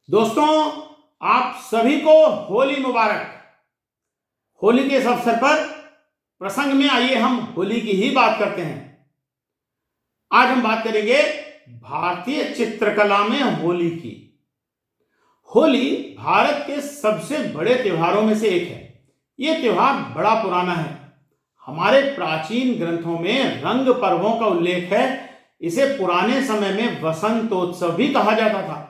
दोस्तों, आप सभी को होली मुबारक। होली के इस अवसर पर प्रसंग में आइए हम होली की ही बात करते हैं। आज हम बात करेंगे भारतीय चित्रकला में होली की। होली भारत के सबसे बड़े त्योहारों में से एक है। यह त्योहार बड़ा पुराना है। हमारे प्राचीन ग्रंथों में रंग पर्वों का उल्लेख है। इसे पुराने समय में वसंतोत्सव भी कहा जाता था।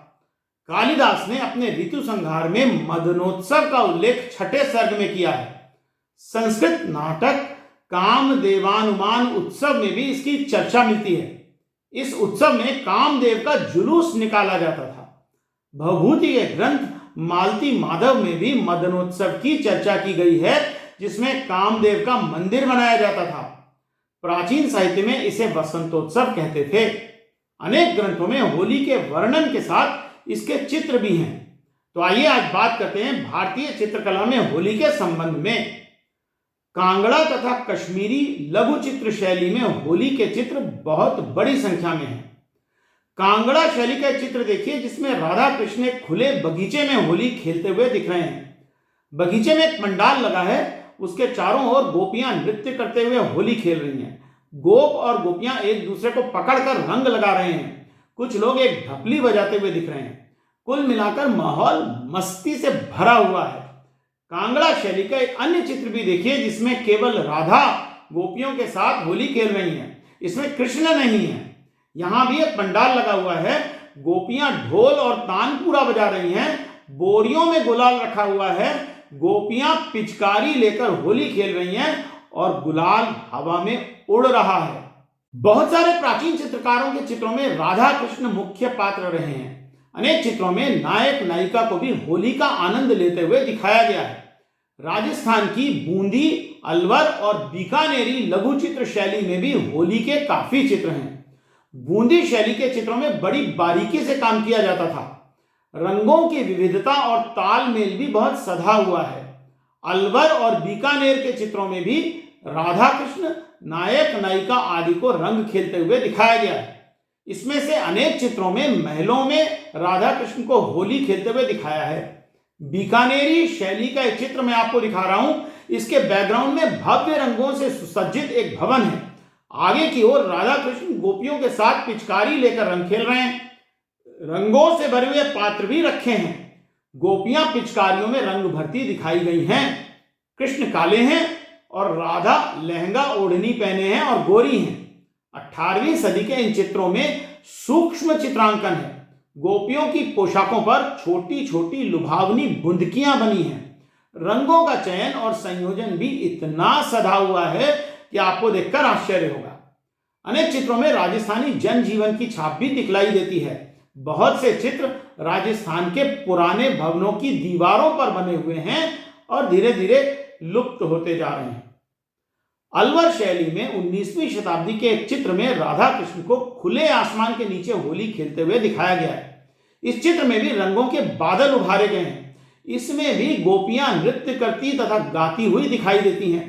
कालिदास ने अपने ऋतु संहार में मदनोत्सव का उल्लेख छठे सर्ग में किया है। संस्कृत नाटक कामदेवानुमान उत्सव में भी इसकी चर्चा मिलती है। इस उत्सव में कामदेव का जुलूस निकाला जाता था। भवभूति के ग्रंथ मालती माधव में भी मदनोत्सव की चर्चा की गई है, जिसमें कामदेव का मंदिर बनाया जाता था। प्राचीन साहित्य में इसे वसंतोत्सव कहते थे। अनेक ग्रंथों में होली के वर्णन के साथ इसके चित्र भी हैं। तो आइए आज बात करते हैं भारतीय चित्रकला में होली के संबंध में। कांगड़ा तथा कश्मीरी लघु चित्र शैली में होली के चित्र बहुत बड़ी संख्या में हैं। कांगड़ा शैली का चित्र देखिए, जिसमें राधा कृष्ण एक खुले बगीचे में होली खेलते हुए दिख रहे हैं। बगीचे में एक पंडाल लगा है, उसके चारों ओर गोपियां नृत्य करते हुए होली खेल रही हैं। गोप और गोपियां एक दूसरे को पकड़कर रंग लगा रहे हैं। कुछ लोग एक ढपली बजाते हुए दिख रहे हैं। कुल मिलाकर माहौल मस्ती से भरा हुआ है। कांगड़ा शैली का एक अन्य चित्र भी देखिए, जिसमें केवल राधा गोपियों के साथ होली खेल रही हैं। इसमें कृष्ण नहीं है। यहां भी एक पंडाल लगा हुआ है। गोपियां ढोल और तानपुरा बजा रही हैं। बोरियों में गुलाल रखा हुआ है। गोपियां पिचकारी लेकर होली खेल रही हैं और गुलाल हवा में उड़ रहा है। बहुत सारे प्राचीन चित्रकारों के चित्रों में राधा कृष्ण मुख्य पात्र रहे हैं। अनेक चित्रों में नायक नायिका को भी होली का आनंद लेते हुए दिखाया गया है। राजस्थान की बूंदी, अलवर और बीकानेरी लघु चित्र शैली में भी होली के काफी चित्र हैं। बूंदी शैली के चित्रों में बड़ी बारीकी से काम किया जाता था। रंगों की विविधता और तालमेल भी बहुत सधा हुआ है। अलवर और बीकानेर के चित्रों में भी राधा कृष्ण, नायक नायिका आदि को रंग खेलते हुए दिखाया गया है। इसमें से अनेक चित्रों में महलों में राधा कृष्ण को होली खेलते हुए दिखाया है। बीकानेरी शैली का एक चित्र मैं आपको दिखा रहा हूं। इसके बैकग्राउंड में भव्य रंगों से सुसज्जित एक भवन है। आगे की ओर राधा कृष्ण गोपियों के साथ पिचकारी लेकर रंग खेल रहे हैं। रंगों से भरे हुए पात्र भी रखे हैं। गोपियां पिचकारियों में रंग भरती दिखाई गई हैं। कृष्ण काले हैं और राधा लहंगा ओढ़नी पहने हैं और गोरी हैं। 18वीं सदी के इन चित्रों में सूक्ष्म चित्रांकन है। गोपियों की पोशाकों पर छोटी छोटी लुभावनी बुंदकियां बनी हैं। रंगों का चयन और संयोजन भी इतना सधा हुआ है कि आपको देखकर आश्चर्य होगा। अनेक चित्रों में राजस्थानी जनजीवन की छाप भी दिखलाई देती है। बहुत से चित्र राजस्थान के पुराने भवनों की दीवारों पर बने हुए हैं और धीरे धीरे लुप्त होते जा रहे हैं। अलवर शैली में 19वीं शताब्दी के एक चित्र में राधा कृष्ण को खुले आसमान के नीचे होली खेलते हुए दिखाया गया है। इस चित्र में भी रंगों के बादल उभारे गए हैं। इसमें भी गोपियां नृत्य करती तथा गाती हुई दिखाई देती हैं।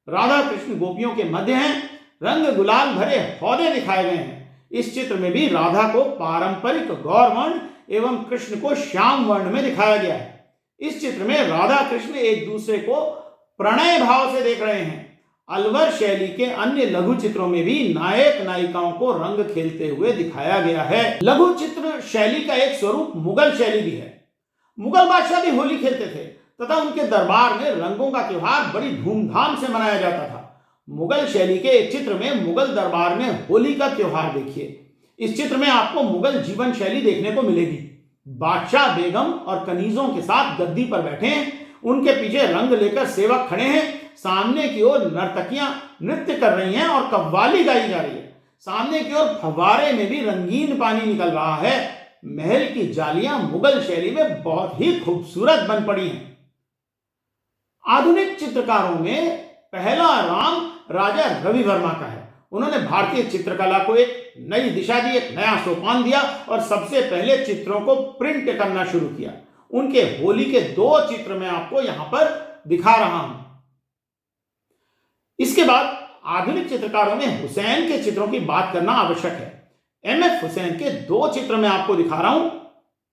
राधा कृष्ण गोपियों के मध्य हैं। रंग गुलाल भरे हौदे दिखाए गए हैं। इस चित्र में भी राधा को पारंपरिक गौर वर्ण एवं कृष्ण को श्याम वर्ण में दिखाया गया है। इस चित्र में राधा कृष्ण एक दूसरे को प्रणय भाव से देख रहे हैं। अलवर शैली के अन्य लघु चित्रों में भी नायक नायिकाओं को रंग खेलते हुए दिखाया गया है। लघु चित्र शैली का एक स्वरूप मुगल शैली भी है। मुगल बादशाह भी होली खेलते थे तथा उनके दरबार में रंगों का त्योहार बड़ी धूमधाम से मनाया जाता था। मुगल शैली के एक चित्र में मुगल दरबार में होली का त्योहार देखिए। इस चित्र में आपको मुगल जीवन शैली देखने को मिलेगी। बादशाह बेगम और कनीजों के साथ गद्दी पर बैठे हैं। उनके पीछे रंग लेकर सेवक खड़े हैं। सामने की ओर नर्तकियां नृत्य कर रही हैं और कव्वाली गाई जा रही है। सामने की ओर फव्वारे में भी रंगीन पानी निकल रहा है। महल की जालियां मुगल शैली में बहुत ही खूबसूरत बन पड़ी हैं। आधुनिक चित्रकारों में पहला राम राजा रवि वर्मा का है। उन्होंने भारतीय चित्रकला को एक नई दिशा दी, एक नया सोपान दिया और सबसे पहले चित्रों को प्रिंट करना शुरू किया। उनके होली के 2 चित्र मैं आपको यहां पर दिखा रहा हूं। इसके बाद आधुनिक चित्रकारों में हुसैन के चित्रों की बात करना आवश्यक है। एमएफ हुसैन के 2 चित्र मैं आपको दिखा रहा हूं।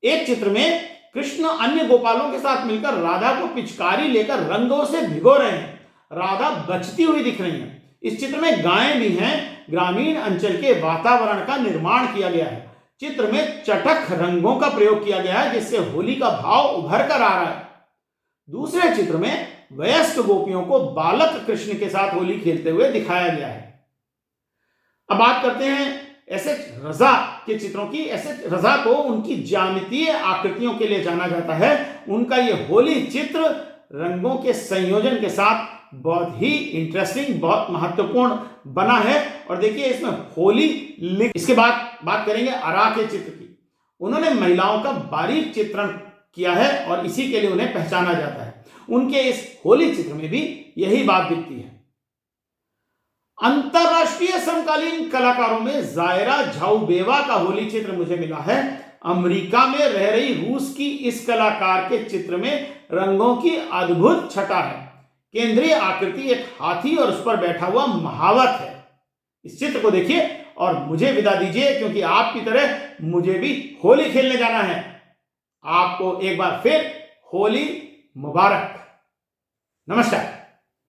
एक चित्र में कृष्ण अन्य गोपालों के साथ मिलकर राधा को पिचकारी लेकर रंगों से भिगो रहे हैं। राधा बचती हुई दिख रही है। इस चित्र में गायें भी हैं। ग्रामीण अंचल के वातावरण का निर्माण किया गया है। चित्र में चटख रंगों का प्रयोग किया गया है, जिससे होली का भाव उभर कर आ रहा है। दूसरे चित्र में वयस्क गोपियों को बालक कृष्ण के साथ होली खेलते हुए दिखाया गया है। अब बात करते हैं एसएच रजा के चित्रों की। एसएच रजा को उनकी ज्यामितीय आकृतियों के लिए जाना जाता है। उनका यह होली चित्र रंगों के संयोजन के साथ बहुत ही इंटरेस्टिंग, बहुत महत्वपूर्ण बना है। और देखिए इसमें होली इसके बाद बात करेंगे आरा के चित्र की। उन्होंने महिलाओं का बारीक चित्रण किया है और इसी के लिए उन्हें पहचाना जाता है। उनके इस होली चित्र में भी यही बात दिखती है। अंतरराष्ट्रीय समकालीन कलाकारों में जायरा झाउबेवा का होली चित्र मुझे मिला है। अमेरिका में रह रही रूस की इस कलाकार के चित्र में रंगों की अद्भुत छटा है। केंद्रीय आकृति एक हाथी और उस पर बैठा हुआ महावत है। इस चित्र को देखिए और मुझे विदा दीजिए, क्योंकि आपकी तरह मुझे भी होली खेलने जाना है। आपको एक बार फिर होली मुबारक। नमस्कार।